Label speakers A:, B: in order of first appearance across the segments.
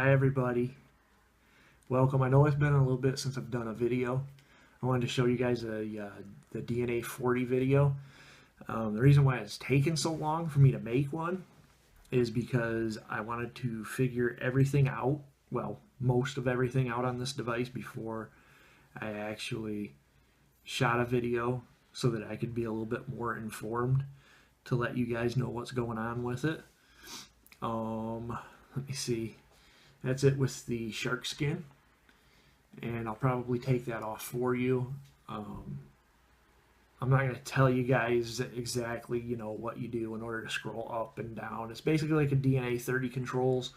A: Hi everybody, welcome. I know it's been a little bit since I've done a video. I wanted to show you guys the DNA 40 video. The reason why it's taken so long for me to make one is because I wanted to figure everything out, well, most of everything out on this device before I actually shot a video so that I could be a little bit more informed to let you guys know what's going on with it. Let me see. That's it with the shark skin, and I'll probably take that off for you. I'm not going to tell you guys exactly, what you do in order to scroll up and down. It's basically like a DNA 30 controls,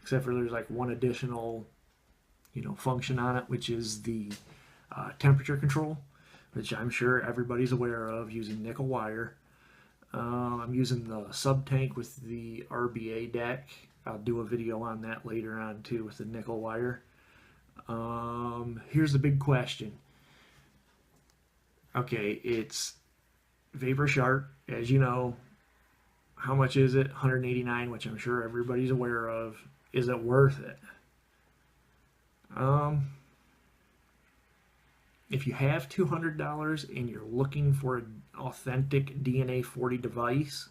A: except for there's like one additional, function on it, which is the temperature control, which I'm sure everybody's aware of using nickel wire. I'm using the sub tank with the RBA deck. I'll do a video on that later on too with the nickel wire. Here's the big question. Okay, it's Vapor Shark, as you know. How much is it? $189, which I'm sure everybody's aware of. Is it worth it? If you have $200 and you're looking for an authentic DNA 40 device,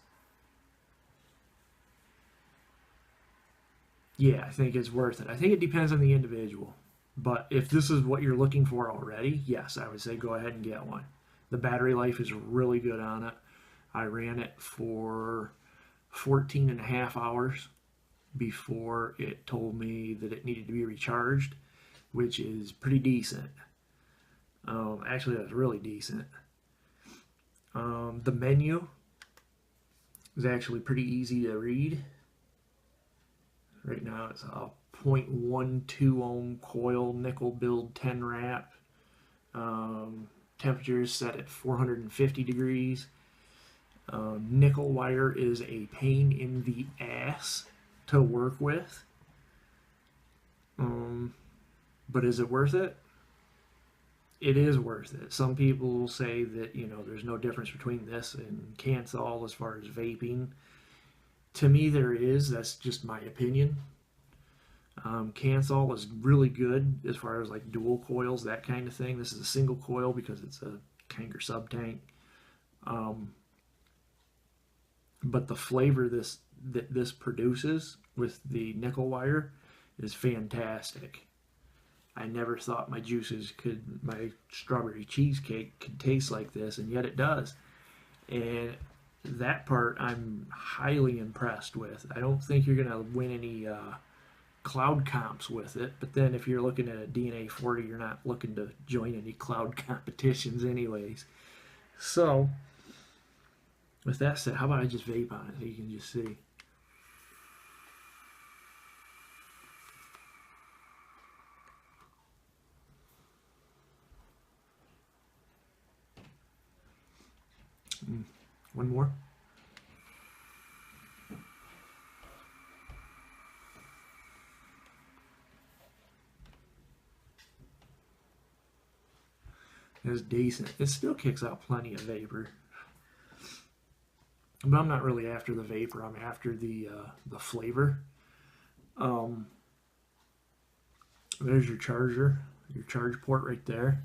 A: yeah, I think it's worth it. I think it depends on the individual. But if this is what you're looking for already, yes, I would say go ahead and get one. The battery life is really good on it. I ran it for 14 and a half hours before it told me that it needed to be recharged, which is pretty decent. Actually, that's really decent. The menu is actually pretty easy to read. Right now it's a 0.12 ohm coil, nickel build 10 wrap. Temperature is set at 450 degrees. Nickel wire is a pain in the ass to work with. But is it worth it? It is worth it. Some people will say that, there's no difference between this and Cancel as far as vaping. To me, there is. That's just my opinion. Cancel is really good as far as like dual coils, that kind of thing. This is a single coil because it's a tank or sub tank. But the flavor that this produces with the nickel wire is fantastic. I never thought my strawberry cheesecake could taste like this, and yet it does. And that part I'm highly impressed with. I don't think you're going to win any cloud comps with it, but then if you're looking at a DNA 40, you're not looking to join any cloud competitions anyways. So, with that said, how about I just vape on it so you can just see. One more. It's decent. It still kicks out plenty of vapor. But I'm not really after the vapor. I'm after the flavor. There's your charger, your charge port right there.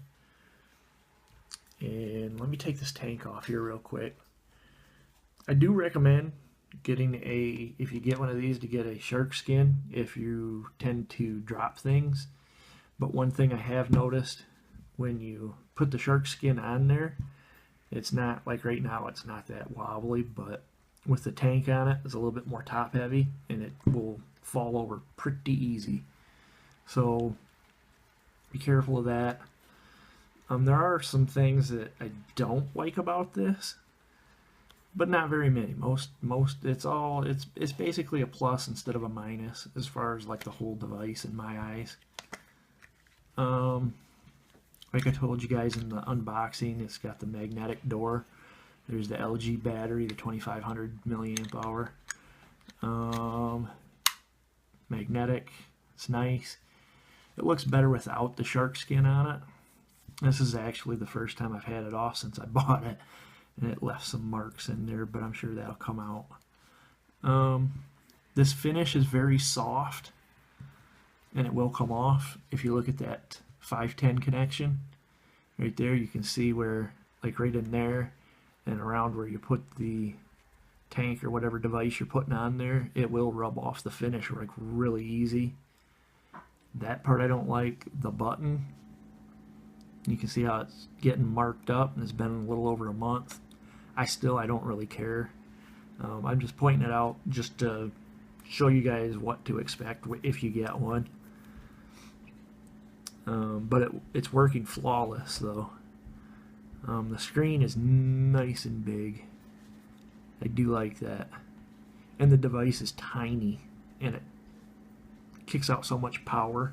A: And let me take this tank off here real quick. I do recommend getting if you get one of these, to get a shark skin if you tend to drop things. But one thing I have noticed, when you put the shark skin on there, it's not like right now, it's not that wobbly, but with the tank on it, it's a little bit more top heavy and it will fall over pretty easy. So be careful of that. There are some things that I don't like about this, but not very many. Most it's basically a plus instead of a minus as far as like the whole device in my eyes. Like I told you guys in the unboxing, it's got the magnetic door. There's the LG battery, the 2500 milliamp hour. Magnetic, it's nice. It looks better without the shark skin on it. This is actually the first time I've had it off since I bought it, and it left some marks in there, but I'm sure that'll come out. This finish is very soft. and it will come off. If you look at that 510 connection right there, you can see where, like right in there and around where you put the tank or whatever device you're putting on there, it will rub off the finish like really easy. That part I don't like. The button, you can see how it's getting marked up, and it's been a little over a month. I don't really care. I'm just pointing it out just to show you guys what to expect if you get one. But it's working flawless though. The screen is nice and big. I do like that. And the device is tiny, and it kicks out so much power.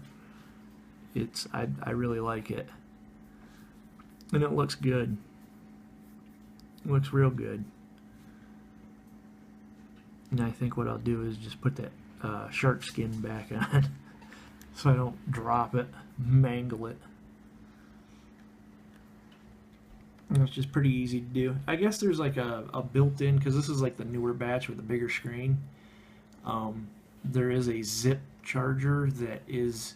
A: I really like it. And it looks good. It looks real good. And I think what I'll do is just put that shark skin back on so I don't drop it, mangle it. And it's just pretty easy to do. I guess there's like a built-in, because this is like the newer batch with a bigger screen. There is a zip charger that is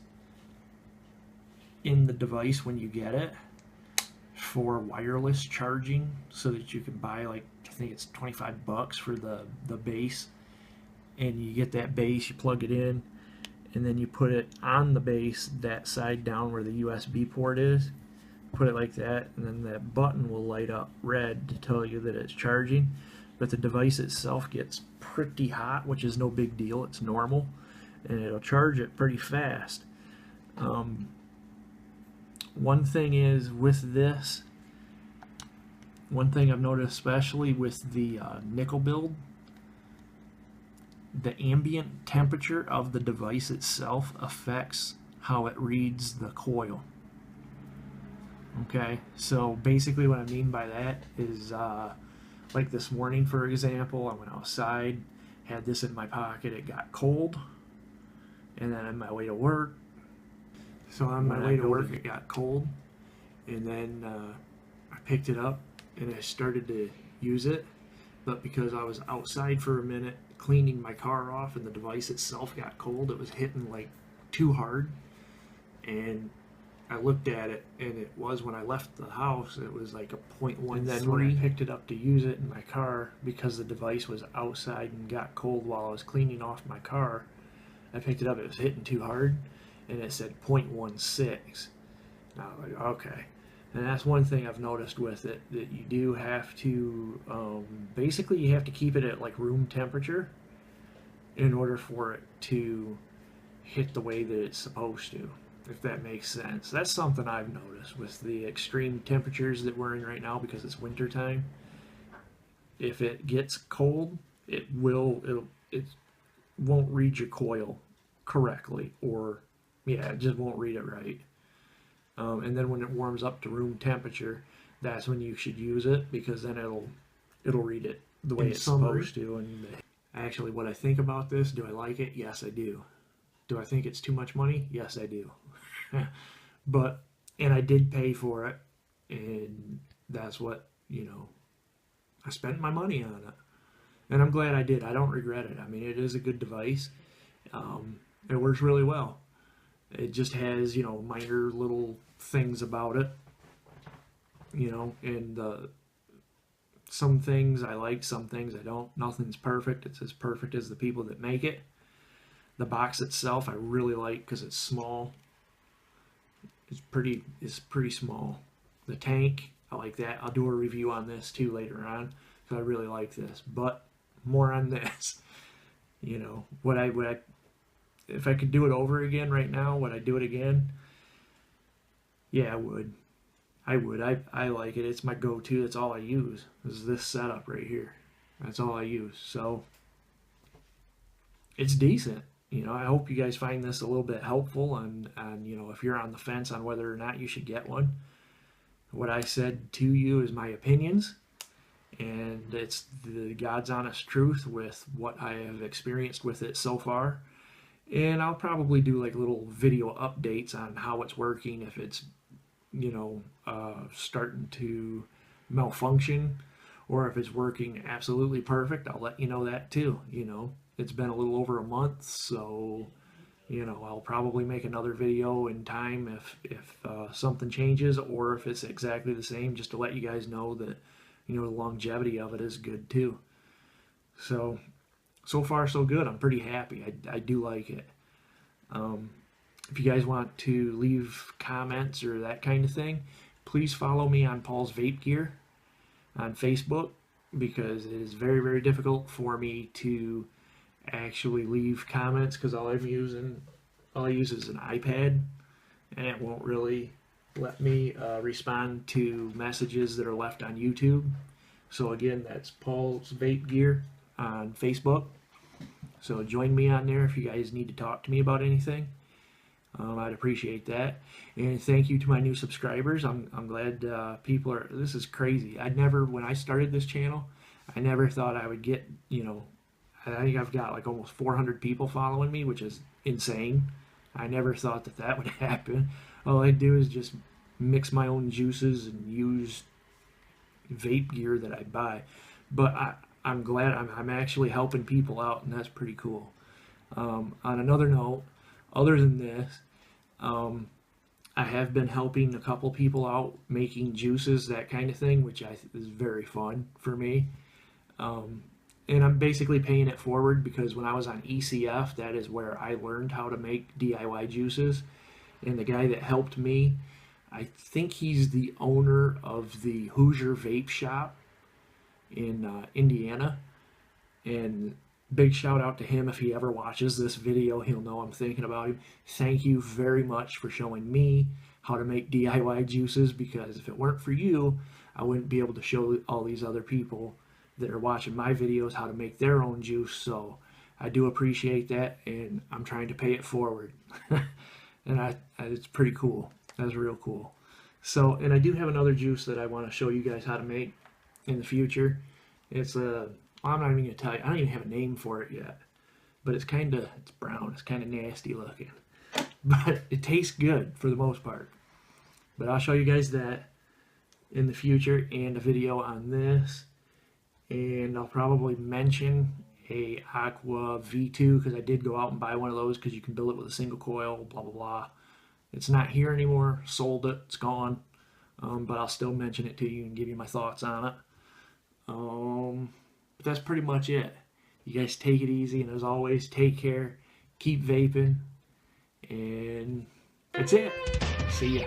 A: in the device when you get it for wireless charging, so that you can buy, like, I think it's $25 for the base, and you get that base, you plug it in, and then you put it on the base, that side down where the USB port is, put it like that, and then that button will light up red to tell you that it's charging. But the device itself gets pretty hot, which is no big deal, it's normal, and it'll charge it pretty fast. One thing is with this, one thing I've noticed especially with the nickel build, the ambient temperature of the device itself affects how it reads the coil. Okay, so basically what I mean by that is like this morning, for example, I went outside, had this in my pocket, it got cold, and then on my way to work, so on my way to work it got cold, and then I picked it up and I started to use it, but because I was outside for a minute cleaning my car off and the device itself got cold, it was hitting like too hard, and I looked at it, and it was, when I left the house, it was like a 0.13. And then when I picked it up to use it in my car, because the device was outside and got cold while I was cleaning off my car, I picked it up, it was hitting too hard, and it said 0.16. Now I was like, okay. And that's one thing I've noticed with it, that you do have to, basically you have to keep it at like room temperature in order for it to hit the way that it's supposed to, if that makes sense. That's something I've noticed with the extreme temperatures that we're in right now, because it's winter time. If it gets cold, it won't read your coil correctly, or yeah, it just won't read it right. And then when it warms up to room temperature, that's when you should use it, because then it'll read it the way it's supposed to. And actually, what I think about this, do I like it? Yes, I do. Do I think it's too much money? Yes, I do. And I did pay for it, and that's what, I spent my money on it, and I'm glad I did. I don't regret it. I mean, it is a good device. It works really well. It just has, minor little things about it, and some things I like, some things I don't. Nothing's perfect. It's as perfect as the people that make it. The box itself I really like because it's small. It's pretty small. The tank, I like that. I'll do a review on this too later on, because I really like this. But more on this. Would I if I could do it over again right now, would I do it again? Yeah, I would. I like it. It's my go-to. That's all I use. Is this setup right here. That's all I use. So it's decent. I hope you guys find this a little bit helpful on if you're on the fence on whether or not you should get one. What I said to you is my opinions, and it's the God's honest truth with what I have experienced with it so far. And I'll probably do like little video updates on how it's working, if it's starting to malfunction, or if it's working absolutely perfect. I'll let you know that too. It's been a little over a month, so You know, I'll probably make another video in time if something changes, or if it's exactly the same, just to let you guys know that, you know, the longevity of it is good too. So far so good. I'm pretty happy. I do like it. If you guys want to leave comments or that kind of thing, please follow me on Paul's Vape Gear on Facebook, because it is very, very difficult for me to actually leave comments, because all I use is an iPad, and it won't really let me respond to messages that are left on YouTube. So again, that's Paul's Vape Gear on Facebook. So join me on there if you guys need to talk to me about anything. I'd appreciate that. And thank you to my new subscribers. I'm glad people are, this is crazy. When I started this channel, I never thought I would get, you know, I think I've got like almost 400 people following me, which is insane. I never thought that would happen. All I do is just mix my own juices and use vape gear that I buy. But I'm glad I'm actually helping people out, and that's pretty cool. On another note, other than this, I have been helping a couple people out making juices, that kind of thing, which is very fun for me. And I'm basically paying it forward, because when I was on ECF, that is where I learned how to make DIY juices. And the guy that helped me, I think he's the owner of the Hoosier Vape Shop in Indiana. And big shout out to him. If he ever watches this video, he'll know I'm thinking about him. Thank you very much for showing me how to make DIY juices, because if it weren't for you, I wouldn't be able to show all these other people that are watching my videos how to make their own juice. So I do appreciate that, and I'm trying to pay it forward. And it's pretty cool. That's real cool. So, and I do have another juice that I want to show you guys how to make in the future. It's I'm not even gonna tell you. I don't even have a name for it yet. But it's brown. It's kind of nasty looking. But it tastes good for the most part. But I'll show you guys that in the future, and a video on this. And I'll probably mention a Aqua V2, because I did go out and buy one of those, because you can build it with a single coil, blah blah blah. It's not here anymore. Sold it. It's gone. But I'll still mention it to you and give you my thoughts on it. But that's pretty much it. You guys take it easy, and as always, take care, keep vaping, and that's it. See ya.